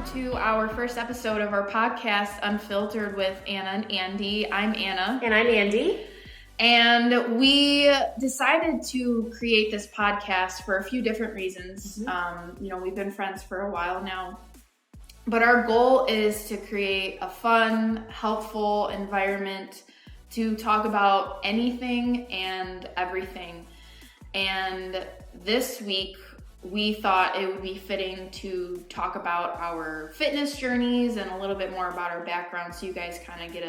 welcome to our first episode of our podcast, Unfiltered with Anna and Andi. I'm Anna. And I'm Andi. And we decided to create this podcast for a few different reasons. Mm-hmm. We've been friends for a while now. But our goal is to create a fun, helpful environment to talk about anything and everything. And this week, we thought it would be fitting to talk about our fitness journeys and a little bit more about our background so you guys kind of get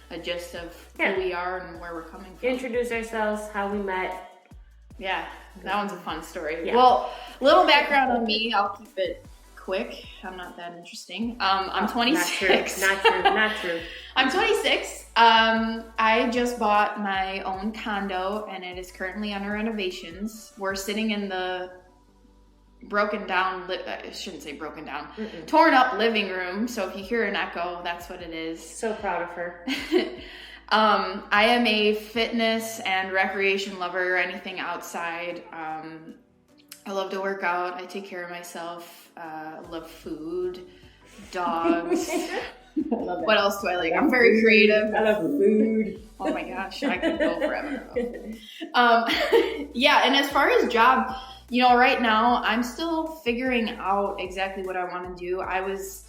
a gist of who we are and where we're coming from. Introduce ourselves, how we met. Yeah, that one's a fun story. Yeah. Well, little background on me. I'll keep it quick. I'm not that interesting. I'm 26. Not true. I'm 26. I just bought my own condo and it is currently under renovations. We're sitting in the broken down, I shouldn't say broken down, torn up living room. So if you hear an echo, that's what it is. So proud of her. I am a fitness and recreation lover, anything outside. I love to work out. I take care of myself. I love food, dogs. I love it. What else do I like? I'm very creative. I love food. Oh my gosh, I could go forever. And as far as job, right now I'm still figuring out exactly what I want to do. I was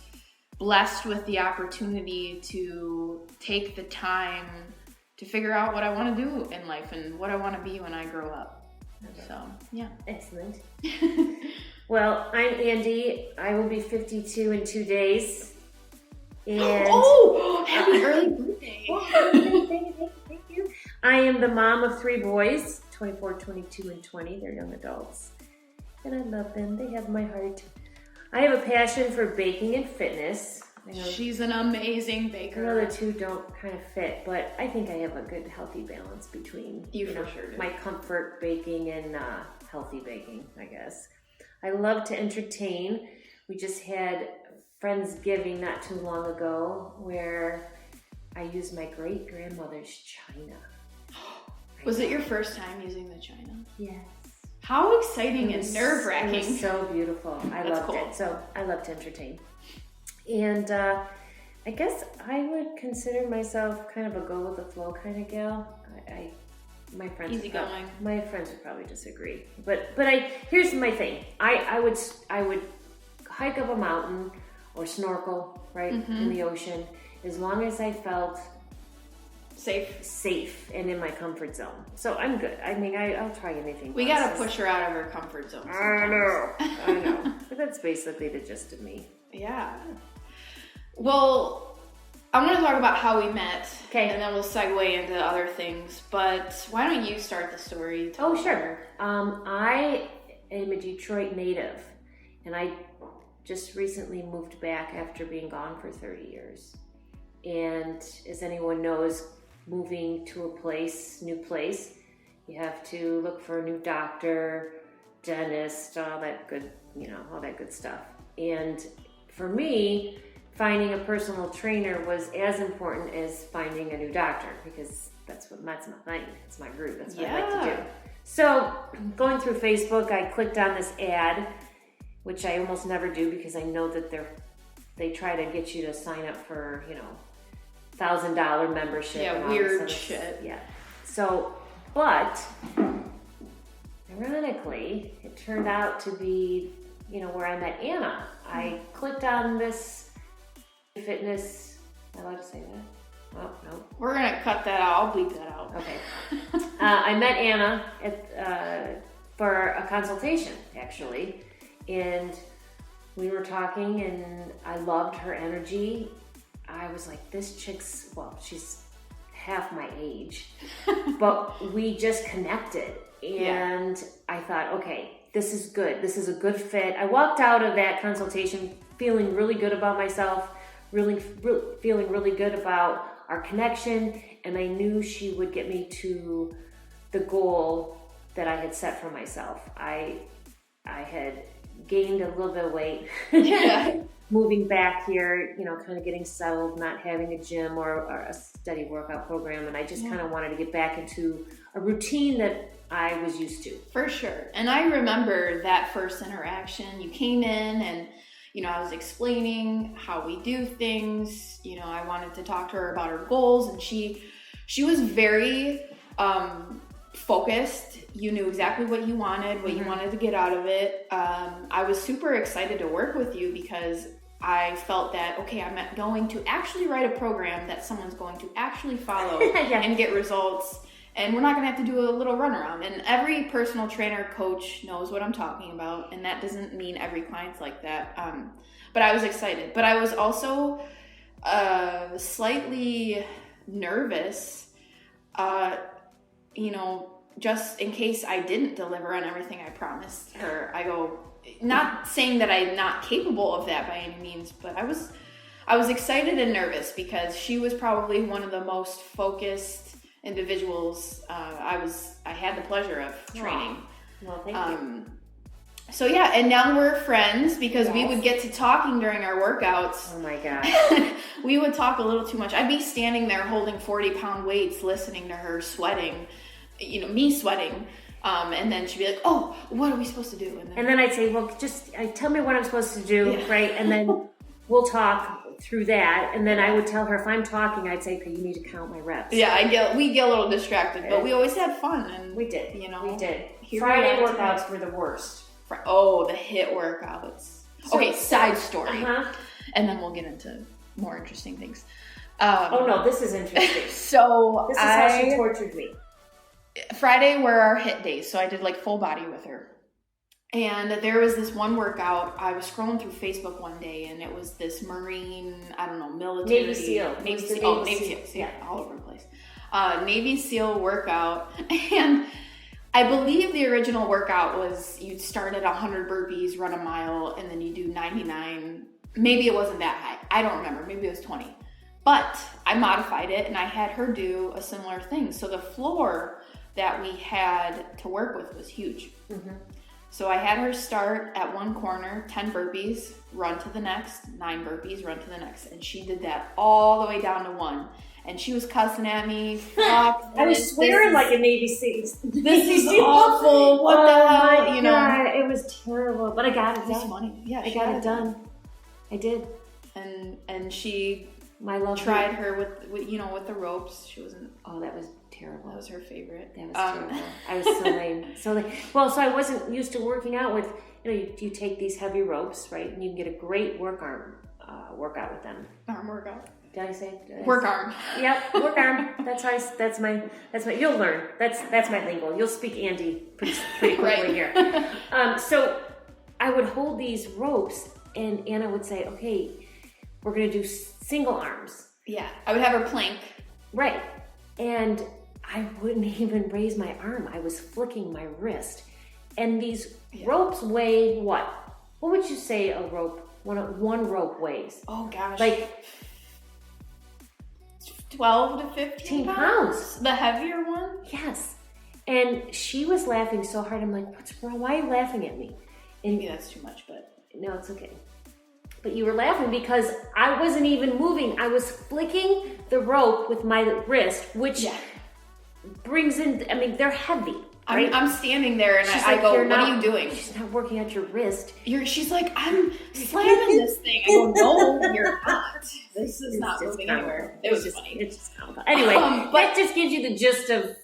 blessed with the opportunity to take the time to figure out what I want to do in life and what I want to be when I grow up. Okay. So, yeah. Excellent. Well, I'm Andi. I will be 52 in 2 days. And happy early birthday. Thank you. I am the mom of 3 boys, 24, 22, and 20. They're young adults. And I love them. They have my heart. I have a passion for baking and fitness. She's an amazing baker. I know the two don't kind of fit, but I think I have a good, healthy balance between my comfort baking and healthy baking, I guess. I love to entertain. We just had Friendsgiving not too long ago where I used my great-grandmother's china. Was it your first time using the china? Yes. How exciting and nerve-wracking. It was so beautiful. I loved it. So I love to entertain. And I guess I would consider myself kind of a go-with-the-flow kind of gal. My friends would probably disagree. But here's my thing. I would hike up a mountain or snorkel in the ocean as long as I felt safe and in my comfort zone. So I'm good. I mean, I'll try anything. We gotta push her out of her comfort zone sometimes. I know. But that's basically the gist of me. Yeah. Well, I'm gonna talk about how we met. Okay. And then we'll segue into other things. But why don't you start the story? Sure. I am a Detroit native, and I just recently moved back after being gone for 30 years. And as anyone knows, moving to a new place, you have to look for a new doctor, dentist, all that good stuff. And for me, finding a personal trainer was as important as finding a new doctor because that's my thing. It's my group. That's what I like to do. So going through Facebook, I clicked on this ad, which I almost never do because I know that they try to get you to sign up for, $1,000 membership. Yeah, weird shit. Yeah. So, but ironically, it turned out to be, where I met Anna. I clicked on this fitness. Am I allowed to say that? Oh, no. We're going to cut that out. I'll bleep that out. Okay. I met Anna for a consultation, actually. And we were talking, and I loved her energy. I was like, this chick's, she's half my age, but we just connected. And I thought, okay, this is good. This is a good fit. I walked out of that consultation feeling really good about myself, feeling really good about our connection. And I knew she would get me to the goal that I had set for myself. I had gained a little bit of weight. Moving back here, kind of getting settled, not having a gym or a steady workout program. And I just kind of wanted to get back into a routine that I was used to. For sure. And I remember that first interaction. You came in and I was explaining how we do things. I wanted to talk to her about her goals, and she was very focused. You knew exactly what you wanted, what you wanted to get out of it. I was super excited to work with you because I felt that, okay, I'm going to actually write a program that someone's going to actually follow and get results. And we're not going to have to do a little runaround. And every personal trainer coach knows what I'm talking about. And that doesn't mean every client's like that. But I was excited. But I was also slightly nervous, just in case I didn't deliver on everything I promised her. Not saying that I'm not capable of that by any means, but I was excited and nervous because she was probably one of the most focused individuals I had the pleasure of training. Well, thank you. So yeah, and now we're friends because we would get to talking during our workouts. Oh my gosh. We would talk a little too much. I'd be standing there holding 40-pound weights, listening to her sweating, me sweating. And then she'd be like, oh, what are we supposed to do? And then I'd say, well, just tell me what I'm supposed to do, right? And then we'll talk through that. And then I would tell her, if I'm talking, I'd say, okay, you need to count my reps. Yeah, we get a little distracted, but we always had fun. And we did. We did. Friday workouts were the worst. The HIIT workouts. Okay, side story. And then we'll get into more interesting things. Oh no, this is interesting. So this is how she tortured me. Friday were our HIIT days, so I did like full body with her. And there was this one workout. I was scrolling through Facebook one day, and it was this Marine, military. Navy SEAL. Navy SEAL. Yeah, all over the place. Navy SEAL workout. And I believe the original workout was you'd start at 100 burpees, run a mile, and then you do 99. Maybe it wasn't that high. I don't remember. Maybe it was 20. But I modified it, and I had her do a similar thing. So the floor that we had to work with was huge. So I had her start at one corner, 10 burpees, run to the next, 9 burpees, run to the next. And she did that all the way down to 1. And she was cussing at me. Fuck, I was swearing like a Navy SEAL. This is awful. What the hell? God, it was terrible. But I got it done. It's funny. Yeah, I got it done. I did. And she tried her with the ropes. She wasn't. Oh, that was terrible. That was her favorite. That was terrible. I was so lame. Well, so I wasn't used to working out with, you take these heavy ropes, right? And you can get a great work arm workout with them. Arm workout. Did I say? Work arm. Yep, work arm. That's my, you'll learn. That's my lingo. You'll speak Andi pretty quickly here. So I would hold these ropes, and Anna would say, okay, we're going to do single arms. Yeah, I would have her plank. Right. And I wouldn't even raise my arm. I was flicking my wrist. And these ropes weigh what? What would you say a rope, one rope weighs? Oh gosh. Like 12 to 15 pounds. The heavier one? Yes. And she was laughing so hard. I'm like, what's wrong? Why are you laughing at me? And maybe that's too much, but no, it's okay. But you were laughing because I wasn't even moving. I was flicking the rope with my wrist, which brings in, they're heavy. Right? I'm standing there and I go, what are you doing? She's not working at your wrist. She's like, I'm slamming this thing. I go, no, you're not. This is not moving anywhere. It was funny. It's just comical. Anyway, that just gives you the gist of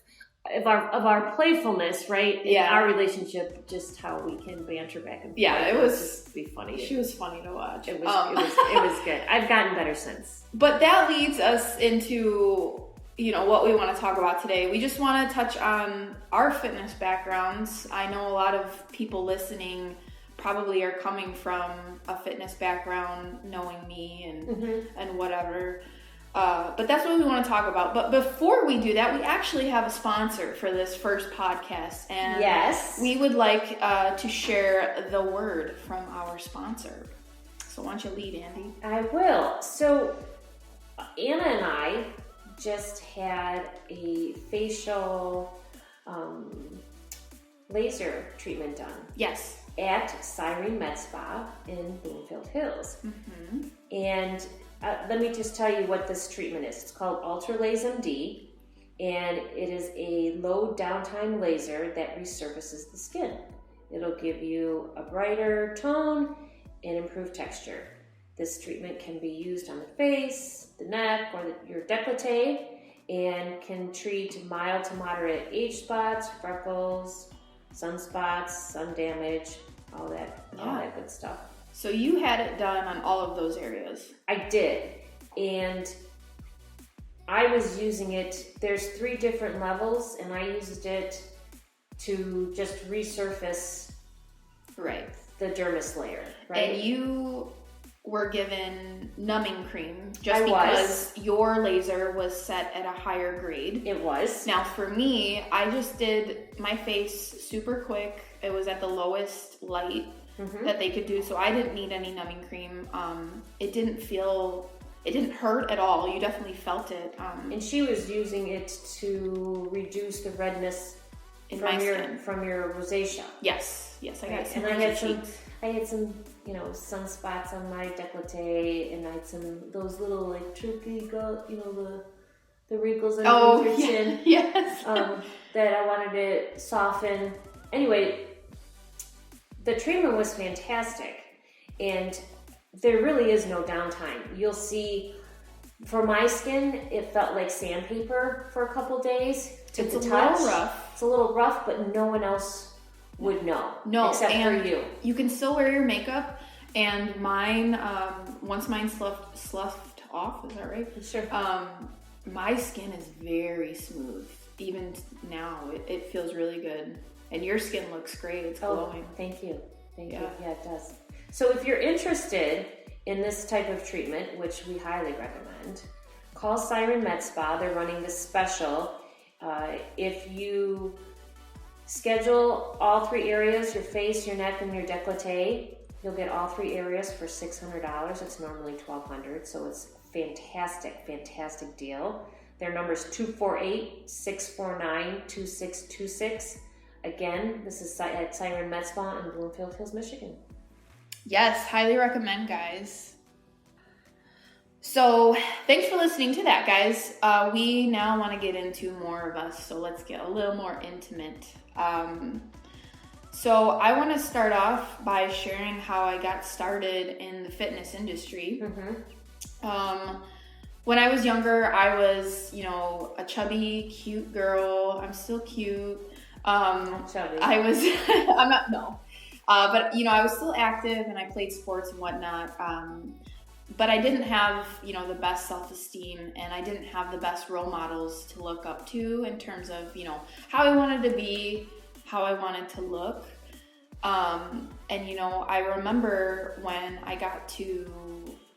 our playfulness, right? In our relationship, just how we can banter back and forth. Yeah, it was just be funny. She was funny to watch. It was good. I've gotten better since. But that leads us into what we want to talk about today. We just want to touch on our fitness backgrounds. I know a lot of people listening probably are coming from a fitness background, knowing me and whatever. But that's what we want to talk about. But before we do that, we actually have a sponsor for this first podcast. And we would like to share the word from our sponsor. So why don't you lead, Andi? I will. So Anna and I just had a facial laser treatment done. Yes. At Siren Med Spa in Bloomfield Hills. And let me just tell you what this treatment is. It's called Ultralaser MD, and it is a low downtime laser that resurfaces the skin. It'll give you a brighter tone and improve texture. This treatment can be used on the face, the neck, or your décolleté, and can treat mild to moderate age spots, freckles, sunspots, sun damage, all that good stuff. So you had it done on all of those areas. I did, and I was using it. There's 3 different levels, and I used it to just resurface the dermis layer. Right, and you were given numbing cream just because your laser was set at a higher grade. It was. Now for me, I just did my face super quick. It was at the lowest light that they could do, so I didn't need any numbing cream. It didn't hurt at all. You definitely felt it. And she was using it to reduce the redness in my skin from your rosacea. Yes, I got some. And I had some, sunspots on my décolleté, and I had those little like tricky, the wrinkles under your chin. Yes. That I wanted to soften. Anyway, the treatment was fantastic, and there really is no downtime. You'll see, for my skin, it felt like sandpaper for a couple days to the touch. Little rough. It's a little rough, but no one else would know. No, except for you. You can still wear your makeup, and mine, once mine sloughed off, is that right? Sure. My skin is very smooth. Even now, it feels really good. And your skin looks great. It's glowing. Thank you. Yeah, it does. So if you're interested in this type of treatment, which we highly recommend, call Siren Med Spa. They're running this special. If you schedule all 3 areas, your face, your neck, and your décolleté, you'll get all 3 areas for $600. It's normally $1,200, so it's fantastic deal. Their number is 248-649-2626. Again, this is at Siren Med Spa in Bloomfield Hills, Michigan. Yes, highly recommend, guys. So thanks for listening to that, guys. We now want to get into more of us, so let's get a little more intimate. So I want to start off by sharing how I got started in the fitness industry. When I was younger, I was, a chubby, cute girl. I'm still cute. Chubby. I was, I'm not, no. But, I was still active and I played sports and whatnot. But I didn't have, the best self-esteem, and I didn't have the best role models to look up to in terms of, how I wanted to be, how I wanted to look. And, I remember when I got to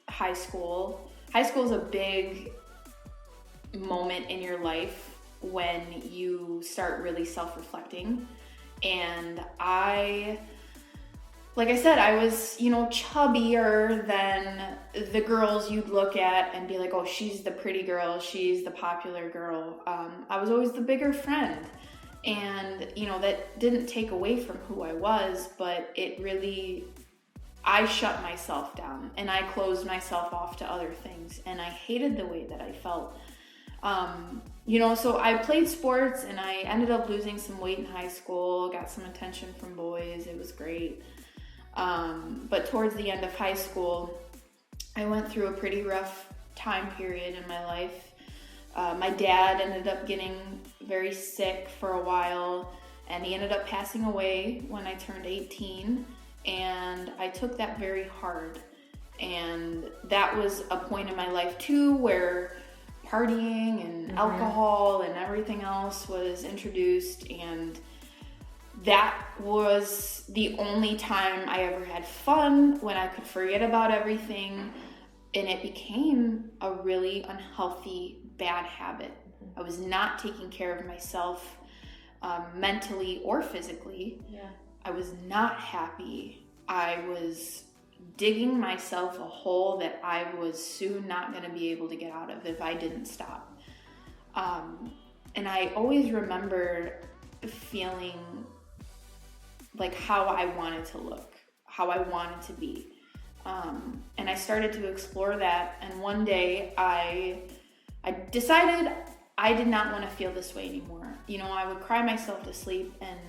high school is a big moment in your life when you start really self-reflecting. And like I said, I was, chubbier than the girls you'd look at and be like, oh, she's the pretty girl, she's the popular girl. I was always the bigger friend. And, that didn't take away from who I was, but I shut myself down and I closed myself off to other things. And I hated the way that I felt. So I played sports and I ended up losing some weight in high school, got some attention from boys. It was great. But towards the end of high school, I went through a pretty rough time period in my life. My dad ended up getting very sick for a while, and he ended up passing away when I turned 18, and I took that very hard. And that was a point in my life too where partying and alcohol and everything else was introduced, and that was the only time I ever had fun, when I could forget about everything, and it became a really unhealthy, bad habit. I was not taking care of myself mentally or physically. Yeah. I was not happy. I was digging myself a hole that I was soon not going to be able to get out of if I didn't stop. And I always remember feeling like how I wanted to look, how I wanted to be. And I started to explore that. And one day I decided I did not want to feel this way anymore. I would cry myself to sleep and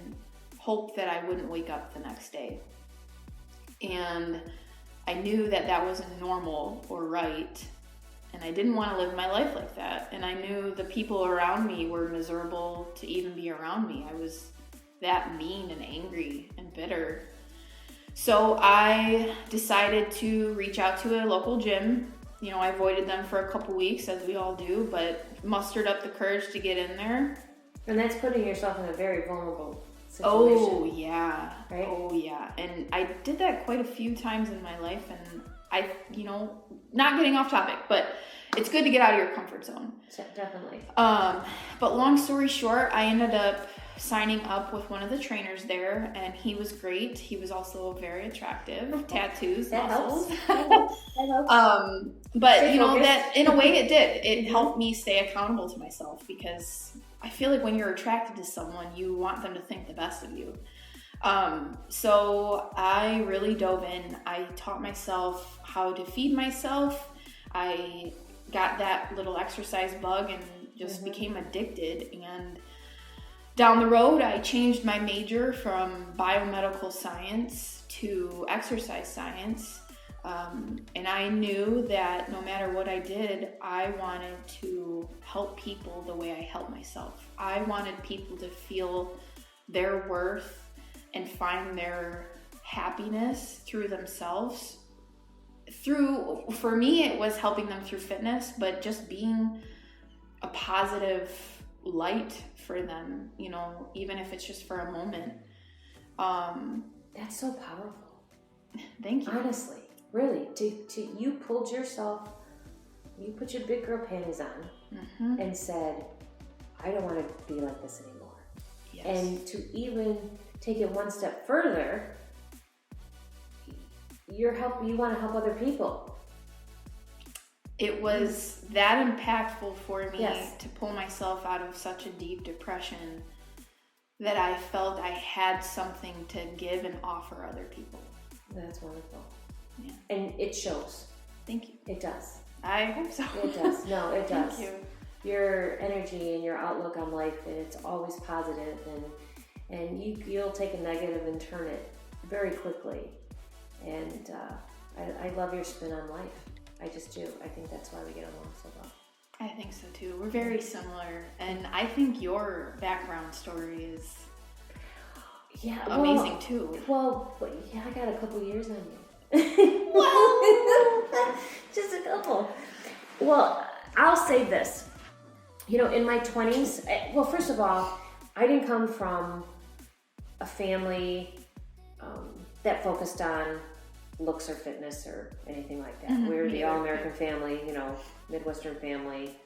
hope that I wouldn't wake up the next day. And I knew that that wasn't normal or right. And I didn't want to live my life like that. And I knew the people around me were miserable to even be around me. I was that mean and angry and bitter. So I decided to reach out to a local gym. You know, I avoided them for a couple weeks, as we all do, but mustered up the courage to get in there. And that's putting yourself in a very vulnerable situation. Oh, yeah. Right? Oh, yeah. And I did that quite a few times in my life. And I, you know, not getting off topic, but it's good to get out of your comfort zone. Definitely. But long story short, I ended up signing up with one of the trainers there, and he was great. He was also very attractive. Tattoos, that muscles. Helps. That helps. But Stay you know, focused. that in a way it did. It helped me stay accountable to myself, because I feel like when you're attracted to someone, you want them to think the best of you. So I really dove in. I taught myself how to feed myself. I got that little exercise bug and just became addicted. And down the road, I changed my major from biomedical science to exercise science. And I knew that no matter what I did, I wanted to help people the way I help myself. I wanted people to feel their worth and find their happiness through themselves. For me, it was helping them through fitness, but just being a positive light for them, you know, even if it's just for a moment. That's so powerful. Thank you. Honestly, really, you put your big girl panties on and said, I don't want to be like this anymore. Yes. And to even take it one step further, you want to help other people. It was that impactful for me Yes. to pull myself out of such a deep depression that I felt I had something to give and offer other people. That's wonderful. Yeah. And it shows. Thank you. It does. I hope so. It does. No, it does. Thank you. Your energy and your outlook on life, and it's always positive, and you'll take a negative and turn it very quickly. And I love your spin on life. I just do. I think that's why we get along so well. I think so too. We're very similar, and I think your background story is amazing too. Well, yeah, I got a couple years on you. Well, just a couple. Well, I'll say this. You know, in my 20s, well, first of all, I didn't come from a family that focused on looks or fitness or anything like that. We were the all-American family, you know, Midwestern family.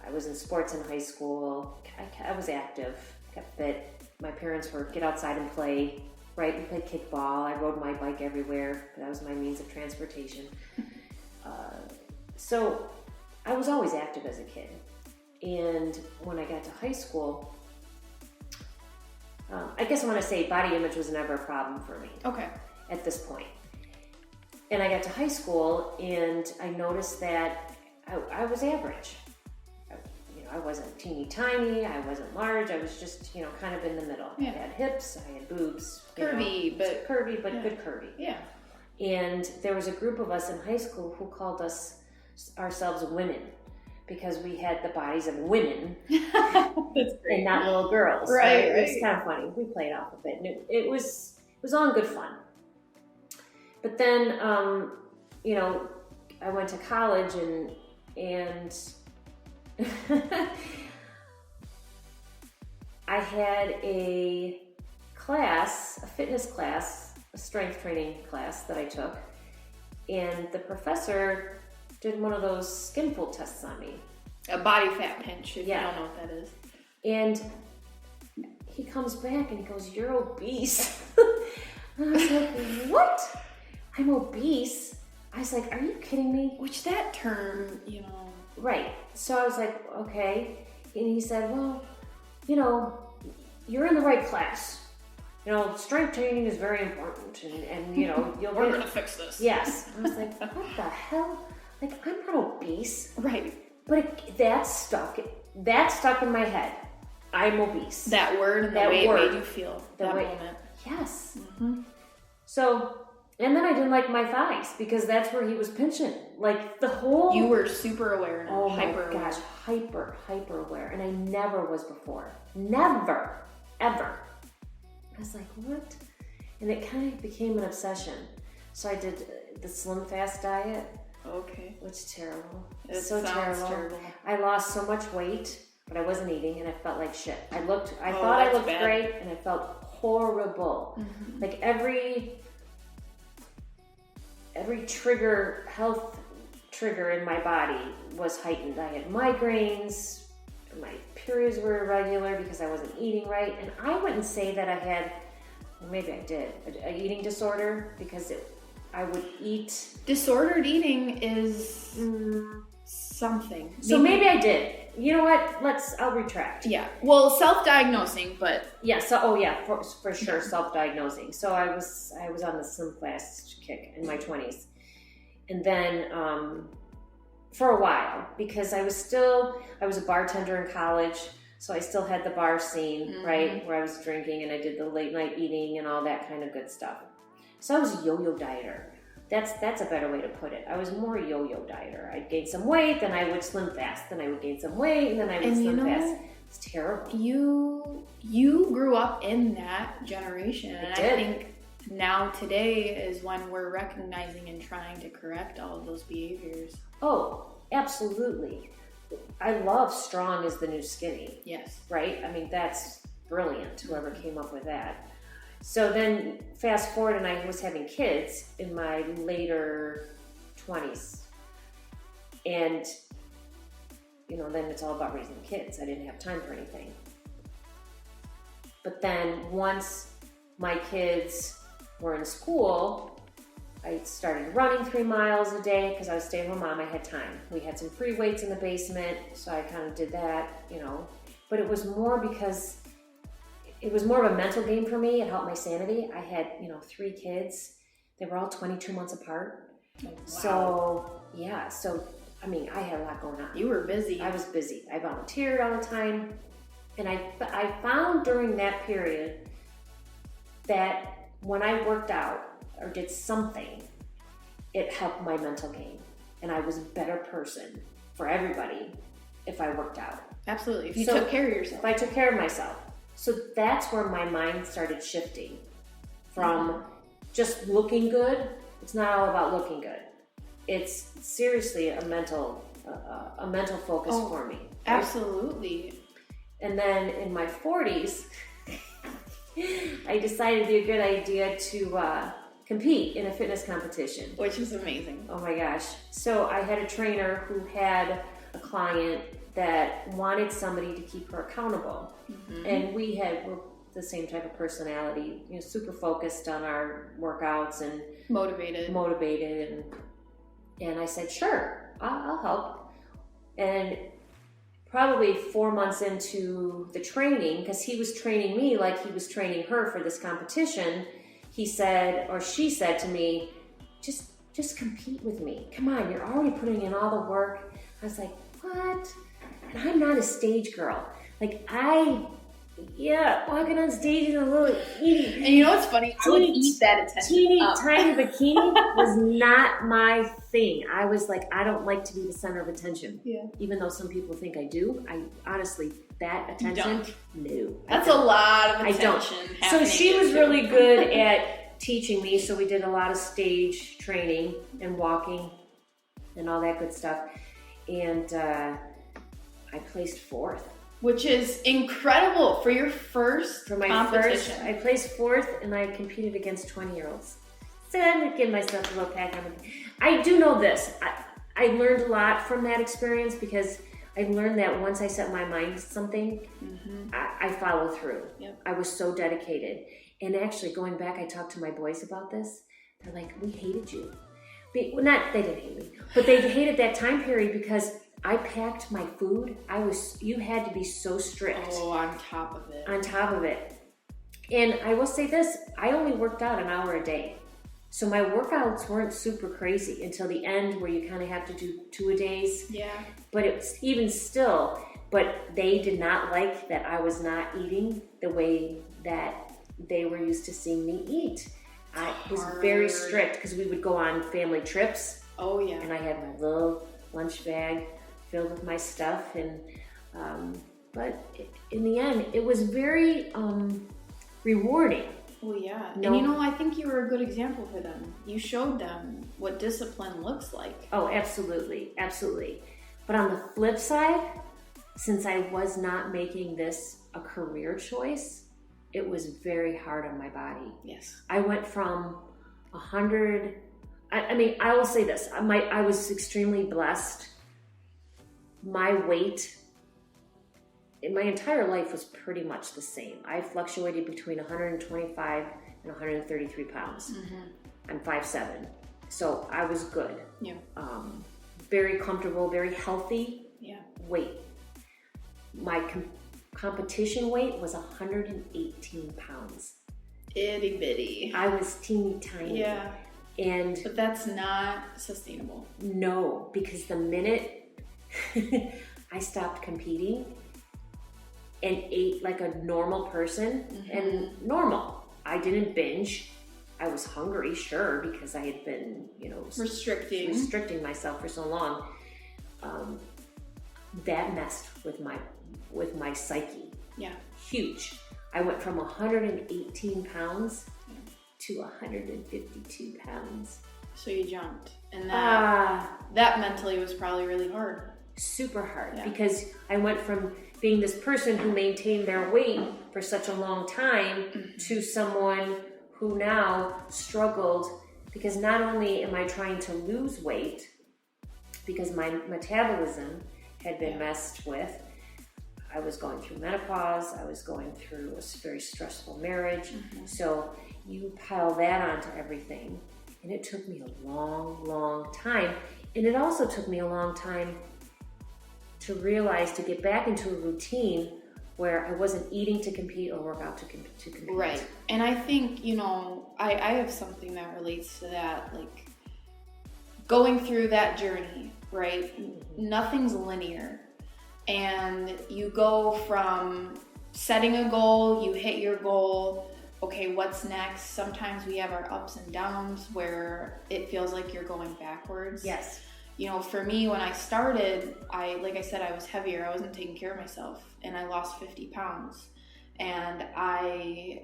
I was in sports in high school. I was active, kept fit. My parents were get outside and play, right? We played kickball. I rode my bike everywhere. That was my means of transportation. So I was always active as a kid. And when I got to high school, I guess I want to say body image was never a problem for me. Okay. At this point. And I got to high school and I noticed that I was average. I wasn't teeny tiny, I wasn't large, I was just, kind of in the middle. Yeah. I had hips, I had boobs. Curvy, but yeah. Good curvy. Yeah. And there was a group of us in high school who called ourselves women because we had the bodies of women. That's great. And not little girls. Right. It was kind of funny. We played off of it. And it was all in good fun. But then, I went to college and I had a fitness class, a strength training class that I took. And the professor did one of those skinful tests on me. A body fat pinch, if you don't know what that is. And he comes back and he goes, "You're obese." And I was like, "What? I'm obese?" I was like, "Are you kidding me?" Which that term, Right. So I was like, "Okay." And he said, "Well, you're in the right class. Strength training is very important, and you'll we're gonna fix this." Yes. I was like, "What the hell? Like, I'm not obese." Right. But that stuck in my head. I'm obese. That word and the way it made you feel that moment. Yes. Mm-hmm. So And then I didn't like my thighs because that's where he was pinching. Like the whole... You were super aware now. Oh hyper my gosh, aware. hyper aware. And I never was before. Never, ever. I was like, what? And it kind of became an obsession. So I did the Slim Fast diet. Okay. Which is terrible. It so sounds terrible. I lost so much weight, but I wasn't eating and I felt like shit. I thought I looked bad. great and I felt horrible. Mm-hmm. Like every trigger, health trigger in my body was heightened. I had migraines, my periods were irregular because I wasn't eating right, and I wouldn't say that I had, or maybe I did, an eating disorder because I would eat. Disordered eating is something. So maybe I did. You know what? I'll retract. Yeah. Well, self-diagnosing, but yeah. So, for sure, self-diagnosing. So I was on the Slim Fast kick in my 20s, and then for a while because I was a bartender in college, so I still had the bar scene, right, where I was drinking and I did the late night eating and all that kind of good stuff. So I was a yo-yo dieter. That's a better way to put it. I was more a yo-yo dieter. I'd gain some weight, then I would Slim Fast, then I would gain some weight, and then I would Slim Fast. It's terrible. You grew up in that generation, and did. I think now today is when we're recognizing and trying to correct all of those behaviors. Oh, absolutely. I love strong is the new skinny. Yes. Right? I mean, that's brilliant, whoever came up with that. So then fast forward and I was having kids in my later 20s. And, then it's all about raising kids. I didn't have time for anything. But then once my kids were in school, I started running 3 miles a day because I was a stay-at-home mom. I had time. We had some free weights in the basement, so I kind of did that, But it was more because it was more of a mental game for me. It helped my sanity. I had, 3 kids. They were all 22 months apart. Oh, wow. So, I had a lot going on. You were busy. I was busy. I volunteered all the time. And I found during that period that when I worked out or did something, it helped my mental game. And I was a better person for everybody if I worked out. Absolutely. If you took care of yourself. If I took care of myself. So that's where my mind started shifting from just looking good. It's not all about looking good. It's seriously a mental focus for me. Right? Absolutely. And then in my 40s, I decided it'd be a good idea to compete in a fitness competition. Which is amazing. Oh my gosh. So I had a trainer who had a client that wanted somebody to keep her accountable. And we're the same type of personality, super focused on our workouts and motivated. And I said, sure, I'll help. And probably 4 months into the training, because he was training me like he was training her for this competition, she said to me, just compete with me. Come on, you're already putting in all the work. I was like, what? And I'm not a stage girl. Like walking on stage in a little itty. And you know what's funny? I would eat that attention tiny bikini was not my thing. I was like, I don't like to be the center of attention. Yeah. Even though some people think I do. I honestly, that attention, no. That's a lot of attention. I don't. So she was really good at teaching me. So we did a lot of stage training and walking and all that good stuff. And I placed 4th. Which is incredible for your first competition. I placed 4th and I competed against 20-year-olds. So I'm going to give myself a little pat on the back. I do know this. I learned a lot from that experience because I learned that once I set my mind to something, I follow through. Yep. I was so dedicated. And actually, going back, I talked to my boys about this. They're like, we hated you. They didn't hate me, but they hated that time period because I packed my food. You had to be so strict. Oh, on top of it. On top of it. And I will say this, I only worked out an hour a day. So my workouts weren't super crazy until the end where you kind of have to do 2-a-days. Yeah. But it's even still, but they did not like that I was not eating the way that they were used to seeing me eat. I was very strict because we would go on family trips. Oh yeah. And I had my little lunch bag filled with my stuff, and but in the end, it was very rewarding. Oh yeah. And I think you were a good example for them. You showed them what discipline looks like. Oh, absolutely, absolutely. But on the flip side, since I was not making this a career choice, it was very hard on my body. Yes. I went from 100. I will say this. I was extremely blessed. My weight in my entire life was pretty much the same. I fluctuated between 125 and 133 pounds. Mm-hmm. I'm 5'7", so I was good. Yeah. Very comfortable, very healthy. Yeah. Weight. My competition weight was 118 pounds. Itty bitty. I was teeny tiny. Yeah. But that's not sustainable. No, because the minute I stopped competing and ate like a normal person, mm-hmm. and normal, I didn't binge. I was hungry, sure, because I had been, restricting myself for so long. That messed with my psyche. Yeah. Huge. I went from 118 pounds to 152 pounds. So you jumped. And that mentally was probably really hard. Super hard. Yeah. Because I went from being this person who maintained their weight for such a long time, mm-hmm. to someone who now struggled, because not only am I trying to lose weight, because my metabolism had been messed with. I was going through menopause. I was going through a very stressful marriage. Mm-hmm. So you pile that onto everything. And it took me a long, long time. And it also took me a long time to realize, to get back into a routine where I wasn't eating to compete or work out to compete. Right. And I think, I have something that relates to that, like going through that journey, right? Mm-hmm. Nothing's linear. And you go from setting a goal, you hit your goal, okay, what's next? Sometimes we have our ups and downs where it feels like you're going backwards. Yes. For me, when I started, like I said, I was heavier. I wasn't taking care of myself, and I lost 50 pounds. And I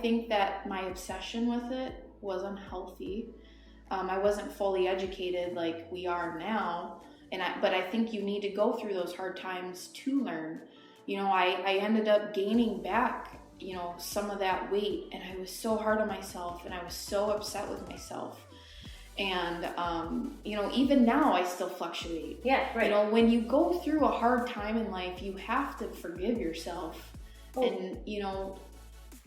think that my obsession with it was unhealthy. I wasn't fully educated like we are now. But I think you need to go through those hard times to learn. I ended up gaining back, some of that weight, and I was so hard on myself, and I was so upset with myself. And, even now I still fluctuate. Yeah, right. When you go through a hard time in life, you have to forgive yourself. Oh. And,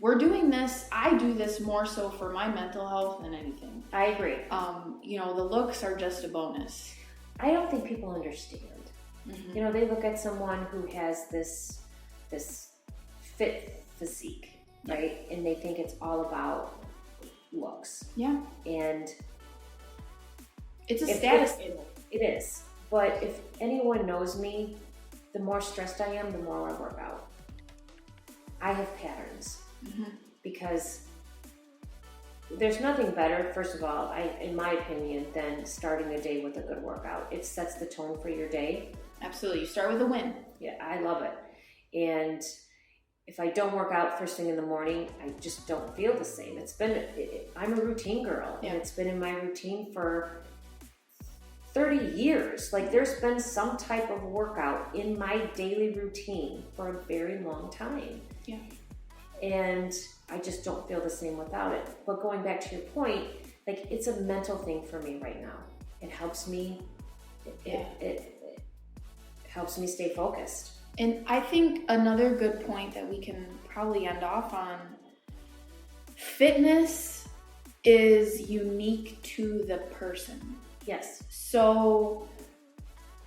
we're doing this. I do this more so for my mental health than anything. I agree. The looks are just a bonus. I don't think people understand. Mm-hmm. They look at someone who has this fit physique, right? And they think it's all about looks. Yeah. And it's a status symbol. It is. But if anyone knows me, the more stressed I am, the more I work out. I have patterns. Mm-hmm. Because there's nothing better, first of all, in my opinion, than starting a day with a good workout. It sets the tone for your day. Absolutely. You start with a win. Yeah, I love it. And if I don't work out first thing in the morning, I just don't feel the same. I'm a routine girl, and it's been in my routine for 30 years. Like, there's been some type of workout in my daily routine for a very long time. Yeah. And I just don't feel the same without it. But going back to your point, like, it's a mental thing for me right now. It helps me. It helps me stay focused. And I think another good point that we can probably end off on, fitness is unique to the person. Yes. So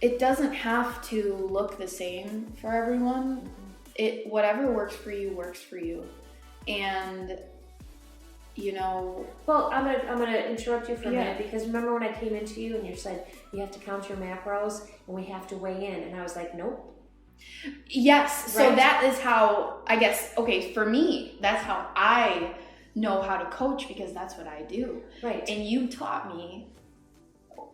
it doesn't have to look the same for everyone. Mm-hmm. Whatever works for you works for you. And well, I'm gonna interrupt you for a minute, because remember when I came into you and you said you have to count your macros and we have to weigh in, and I was like, nope. Yes. Right? So that is how, I guess, okay, for me, that's how I know how to coach because that's what I do. Right. And you taught me,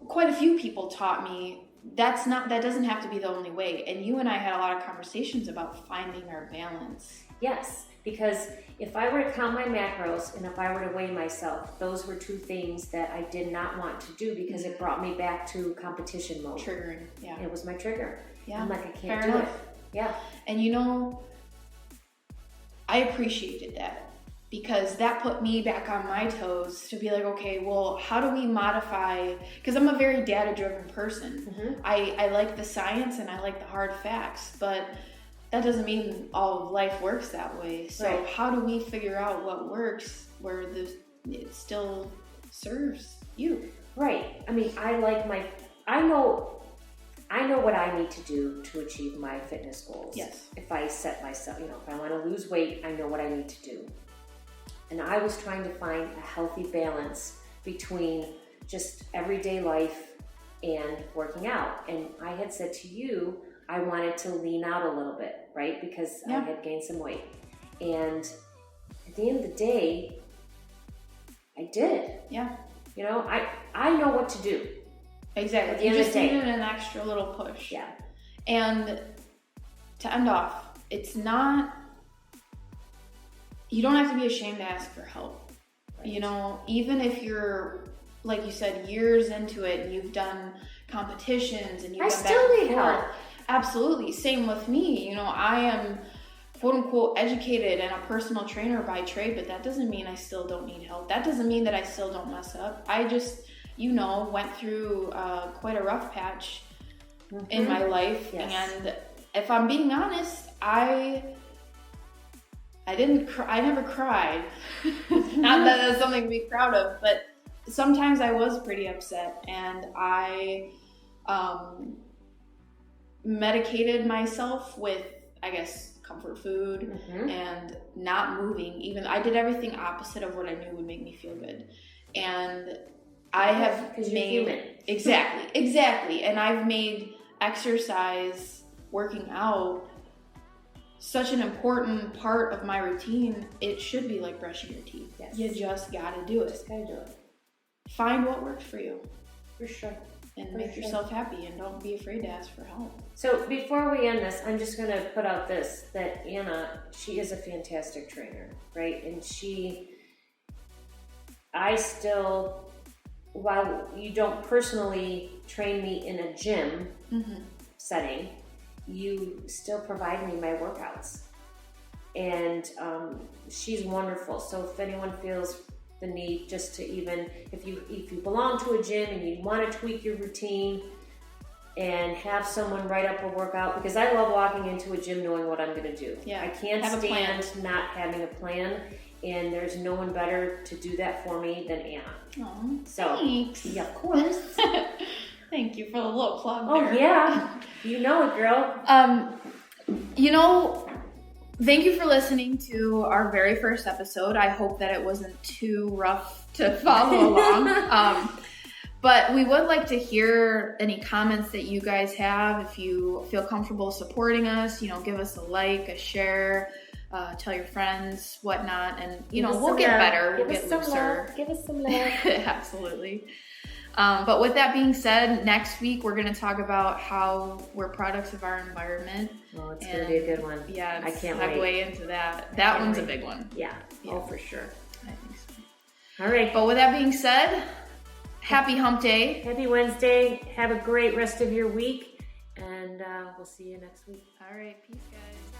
quite a few people taught me, that doesn't have to be the only way. And you and I had a lot of conversations about finding our balance. Yes, because if I were to count my macros and if I were to weigh myself, those were two things that I did not want to do because it brought me back to competition mode. Triggering, yeah. It was my trigger. Yeah. I'm like, I can't Fair do enough. it. Yeah. And you know, I appreciated that because that put me back on my toes to be like, okay, well, how do we modify? Because I'm a very data-driven person. Mm-hmm. I like the science and I like the hard facts, but that doesn't mean all of life works that way. So Right. how do we figure out what works where it still serves you? Right. I mean, I know what I need to do to achieve my fitness goals. Yes. If I set myself, if I want to lose weight, I know what I need to do. And I was trying to find a healthy balance between just everyday life and working out. And I had said to you, I wanted to lean out a little bit, right? Because I had gained some weight. And at the end of the day, I did. Yeah. I know what to do. Exactly. At the You end of just the day. needed an extra little push. Yeah. And to end off, you don't have to be ashamed to ask for help. Right. Even if you're, like you said, years into it and you've done competitions and you've I done still back need and forth. help. Absolutely. Same with me. I am quote unquote educated and a personal trainer by trade, but that doesn't mean I still don't need help. That doesn't mean that I still don't mess up. I just, went through quite a rough patch in my life. Yes. And if I'm being honest, I never cried. Not that that's something to be proud of, but sometimes I was pretty upset and I medicated myself with, I guess, comfort food and not moving. Even I did everything opposite of what I knew would make me feel good. And I have because you're human. Exactly. And I've made exercise, working out, such an important part of my routine. It should be like brushing your teeth. Yes. You just gotta do it. Just gotta do it. Find what works for you. For sure. And make yourself happy and don't be afraid to ask for help. So before we end this, I'm just gonna put out that Anna, she is a fantastic trainer, right? And while you don't personally train me in a gym setting, you still provide me my workouts. And she's wonderful. So if anyone feels the need just to if you belong to a gym and you want to tweak your routine and have someone write up a workout, because I love walking into a gym knowing what I'm going to do. Yeah, I can't stand not having a plan, and there's no one better to do that for me than Anna. Oh, so, thanks. Yeah, of course. Thank you for the little plug Oh, there. yeah. You know it, girl. Thank you for listening to our very first episode. I hope that it wasn't too rough to follow along. But we would like to hear any comments that you guys have. If you feel comfortable supporting us, give us a like, a share, tell your friends, whatnot, and we'll get better. We'll get looser. Give us some love. Absolutely. But with that being said, next week we're going to talk about how we're products of our environment. Oh, it's going to be a good one. Yeah, I can't segue wait into that. That one's a big one. Yeah. Oh, for sure. I think so. All right. But with that being said, happy hump day. Happy Wednesday. Have a great rest of your week. And we'll see you next week. All right. Peace, guys.